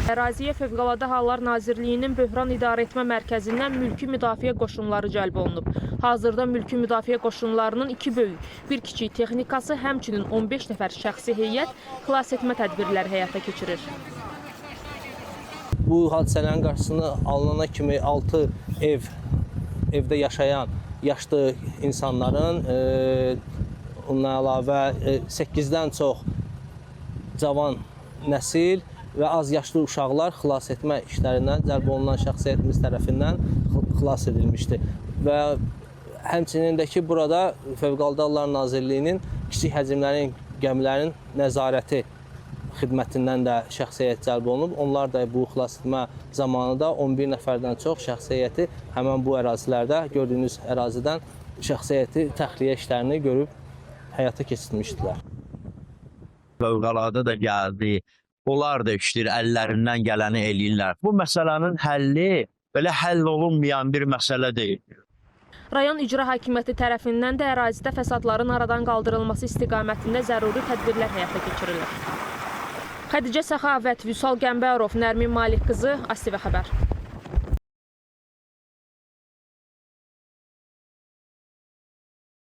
Əraziyə Fövqəladə Hallar Nazirliyinin Böhran İdarəetmə Mərkəzindən mülki müdafiə qoşunları cəlb olunub. Hazırda mülki müdafiə qoşunlarının 2 böyük, bir kiçik texnikası, həmçinin 15 nəfər şəxsi heyət xilasetmə tədbirləri həyata keçirir. Bu hadisələrin qarşısını alınana kimi 6 evdə yaşayan yaşlı insanların, ondan əlavə 8-dən çox cavan nəsil və az yaşlı uşaqlar xilas etmə işlərindən cəlb olunan şəxsiyyətimiz tərəfindən xilas edilmişdir. Və həmçinin də ki, burada Fövqəladə Hallar Nazirliyinin kiçik həcmlərin gəmilərin nəzarəti xidmətindən də şəxsiyyət cəlb olunub. Onlar da bu xilas etmə zamanı da 11 nəfərdən çox şəxsiyyəti həmən bu ərazilərdə, gördüyünüz ərazidən şəxsiyyəti təxliyə işlərini görüb həyata keçirmişdilər. Fövqəladə də gəldi, onlar da işdir, əllərindən gələni eləyirlər. Bu məsələnin həlli belə həll olunmayan bir məsələ deyil. Rayon İcra Hakimiyyəti tərəfindən də ərazidə fəsadların aradan qaldırılması istiqamətində zəruri tədbirlər həyata keçirilir. Xədicə Səxavət, Vüsal Qəmbərov, Nərmin Malik qızı, ASTV xəbər.